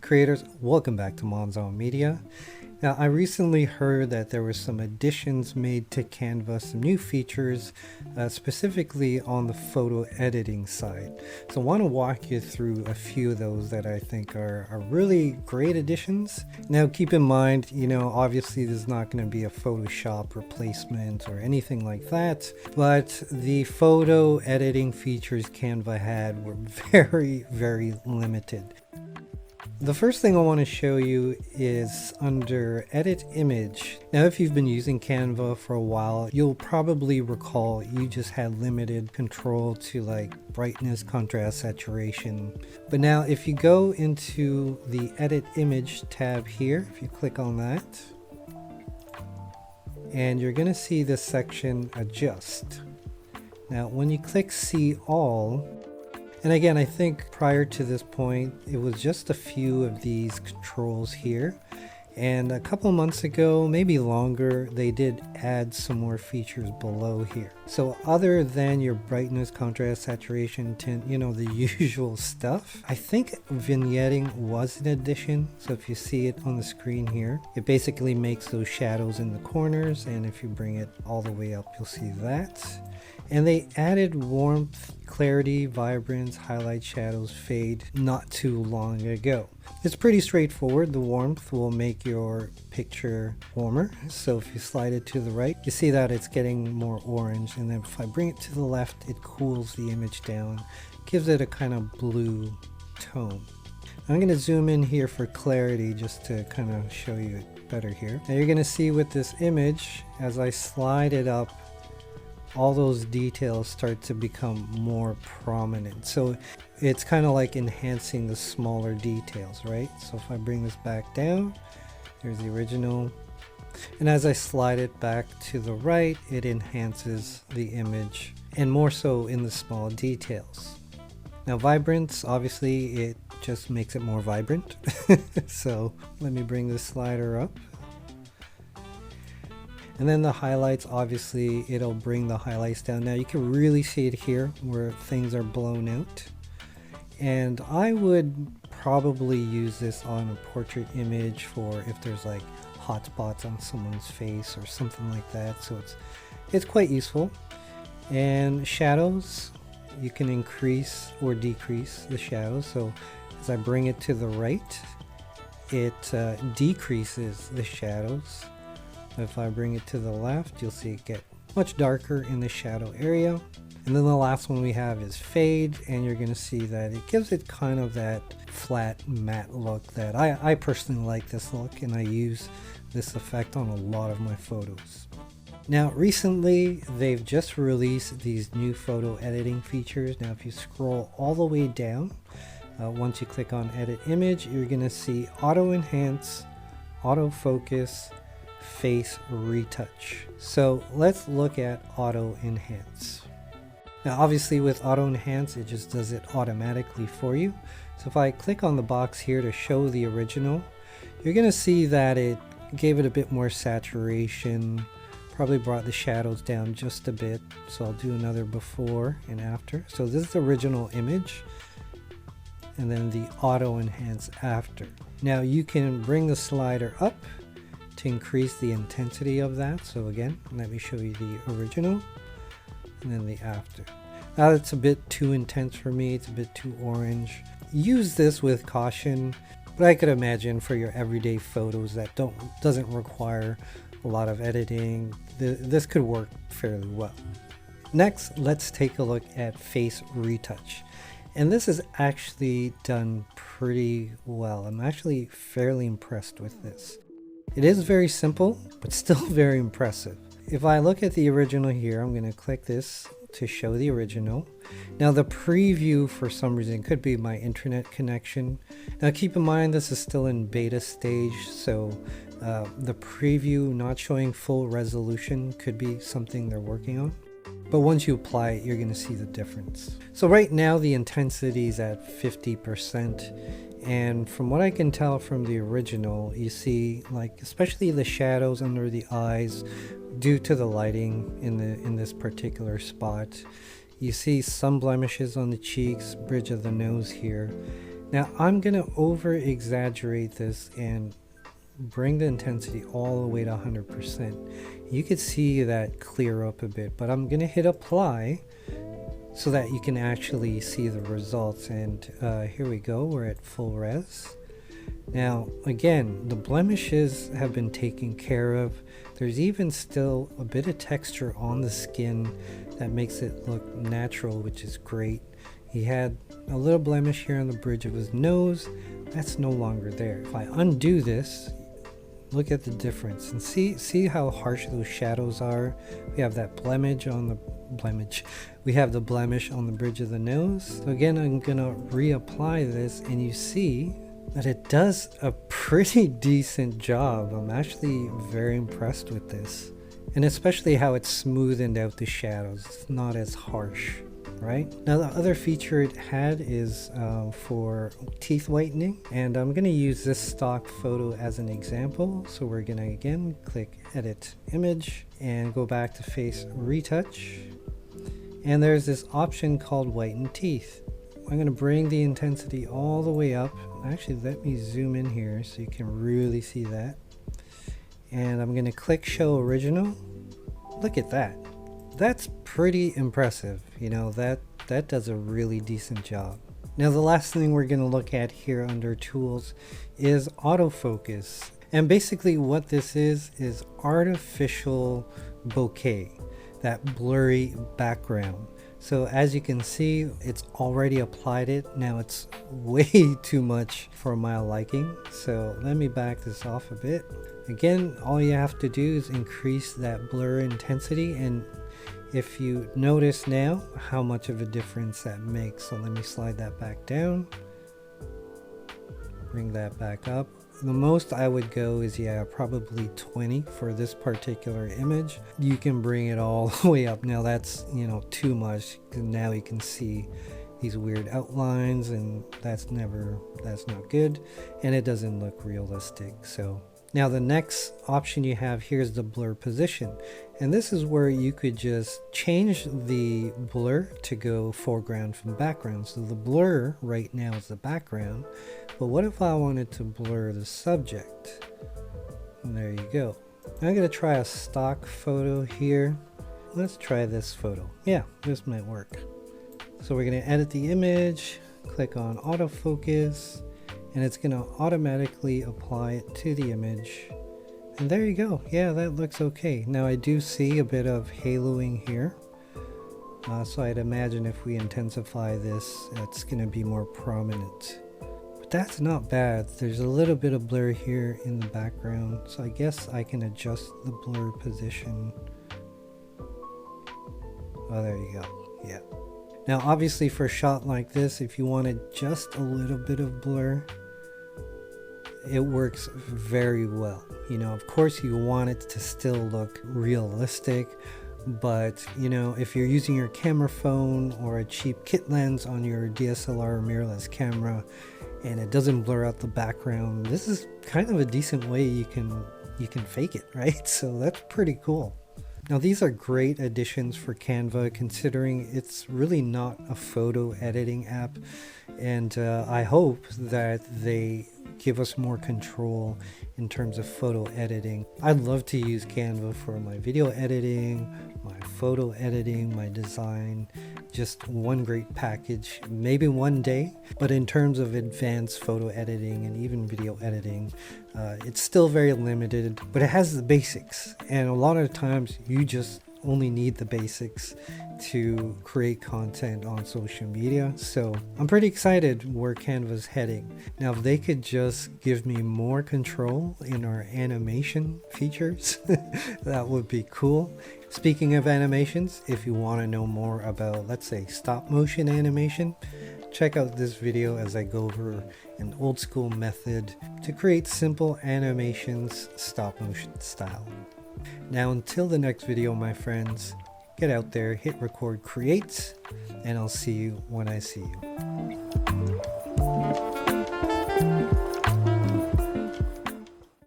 creators, welcome back to Monzon Media. Now, I recently heard that there were some additions made to Canva, some new features, specifically on the photo editing side. So I want to walk you through a few of those that I think are really great additions. Now, keep in mind, obviously there's not going to be a Photoshop replacement or anything like that, but the photo editing features Canva had were very, very limited. The first thing I want to show you is under Edit Image. Now, if you've been using Canva for a while, you'll probably recall you just had limited control to like brightness, contrast, saturation. But now if you go into the Edit Image tab here, if you click on that, and you're going to see this section Adjust. Now, when you click See All, and again, I think prior to this point, it was just a few of these controls here. And a couple months ago, maybe longer, they did add some more features below here. So other than your brightness, contrast, saturation, tint, the usual stuff, I think vignetting was an addition. So if you see it on the screen here, it basically makes those shadows in the corners. And if you bring it all the way up, you'll see that. And they added warmth, clarity, vibrance, highlight, shadows, fade not too long ago. It's pretty straightforward. The warmth will make your picture warmer. So if you slide it to the right, you see that it's getting more orange. And then if I bring it to the left, it cools the image down, gives it a kind of blue tone. I'm going to zoom in here for clarity just to kind of show you it better here. Now you're going to see with this image, as I slide it up, all those details start to become more prominent. So it's kind of like enhancing the smaller details, right? So if I bring this back down, there's the original. And as I slide it back to the right, it enhances the image, and more so in the small details. Now vibrance, obviously it just makes it more vibrant. So let me bring this slider up. And then the highlights, obviously it'll bring the highlights down. Now you can really see it here where things are blown out. And I would probably use this on a portrait image for if there's like hot spots on someone's face or something like that. So it's quite useful. And shadows, you can increase or decrease the shadows. So as I bring it to the right, it decreases the shadows. If I bring it to the left, you'll see it get much darker in the shadow area. And then the last one we have is fade, and you're going to see that it gives it kind of that flat matte look that I personally like this look, and I use this effect on a lot of my photos. Now recently they've just released these new photo editing features. Now if you scroll all the way down, once you click on edit image, you're going to see auto enhance, auto focus, face retouch. So let's look at auto enhance. Now obviously with auto enhance, it just does it automatically for you. So if I click on the box here to show the original, you're going to see that it gave it a bit more saturation, probably brought the shadows down just a bit. So I'll do another before and after. So this is the original image, and then the auto enhance after. Now you can bring the slider up to increase the intensity of that. So again, let me show you the original and then the after. Now it's a bit too intense for me, it's a bit too orange. Use this with caution, but I could imagine for your everyday photos that doesn't require a lot of editing, this could work fairly well. Next, let's take a look at face retouch. And this is actually done pretty well. I'm actually fairly impressed with this. It is very simple, but still very impressive. If I look at the original here, I'm going to click this to show the original. Now the preview, for some reason, could be my internet connection. Now keep in mind this is still in beta stage, so the preview not showing full resolution could be something they're working on. But once you apply it, you're going to see the difference. So right now the intensity is at 50%. And from what I can tell from the original, you see like especially the shadows under the eyes due to the lighting in this particular spot. You see some blemishes on the cheeks, bridge of the nose here. Now I'm gonna over exaggerate this and bring the intensity all the way to 100%. You could see that clear up a bit, but I'm gonna hit apply so that you can actually see the results. And here we go, we're at full res. Now again, the blemishes have been taken care of. There's even still a bit of texture on the skin that makes it look natural, which is great. He had a little blemish here on the bridge of his nose. That's no longer there. If I undo this, look at the difference and see how harsh those shadows are. We have that blemish on the we have the blemish on the bridge of the nose. So again, I'm gonna reapply this, and you see that it does a pretty decent job. I'm actually very impressed with this, and especially how it's smoothened out the shadows. It's not as harsh. Right now, the other feature it had is for teeth whitening, and I'm going to use this stock photo as an example. So we're going to again click edit image and go back to face retouch, and there's this option called whiten teeth. I'm going to bring the intensity all the way up. Actually, let me zoom in here so you can really see that, and I'm going to click show original. Look at that. That's pretty impressive. You know, that does a really decent job. Now the last thing we're going to look at here under tools is autofocus. And basically what this is artificial bokeh, that blurry background. So as you can see, it's already applied it. Now it's way too much for my liking. So let me back this off a bit. Again, all you have to do is increase that blur intensity, and if you notice now how much of a difference that makes. So let me slide that back down, bring that back up. The most I would go is, yeah, probably 20 for this particular image. You can bring it all the way up. Now that's, you know, too much. Now you can see these weird outlines, and that's not good, and it doesn't look realistic. So now the next option you have here is the blur position, and this is where you could just change the blur to go foreground from background. So the blur right now is the background, but what if I wanted to blur the subject? And there you go. I'm going to try a stock photo here. Let's try this photo. Yeah, this might work. So we're going to edit the image, click on autofocus, and it's going to automatically apply it to the image. And there you go. Yeah, that looks okay. Now I do see a bit of haloing here. So I'd imagine if we intensify this, it's going to be more prominent. But that's not bad. There's a little bit of blur here in the background. So I guess I can adjust the blur position. Oh, there you go. Yeah. Now obviously for a shot like this, if you wanted just a little bit of blur, it works very well. You know, of course you want it to still look realistic, but you know, if you're using your camera phone or a cheap kit lens on your DSLR mirrorless camera and it doesn't blur out the background, this is kind of a decent way you can fake it, right? So that's pretty cool. Now these are great additions for Canva, considering it's really not a photo editing app, and I hope that they give us more control in terms of photo editing. I'd love to use Canva for my video editing, my photo editing, my design. Just one great package, maybe one day. But in terms of advanced photo editing and even video editing, it's still very limited, but it has the basics, and a lot of times you just only need the basics to create content on social media. So I'm pretty excited where Canva's heading. Now if they could just give me more control in our animation features, that would be cool. Speaking of animations, if you want to know more about, let's say, stop motion animation, check out this video as I go over an old school method to create simple animations stop motion style. Now until the next video, my friends, get out there, hit record, create, and I'll see you when I see you.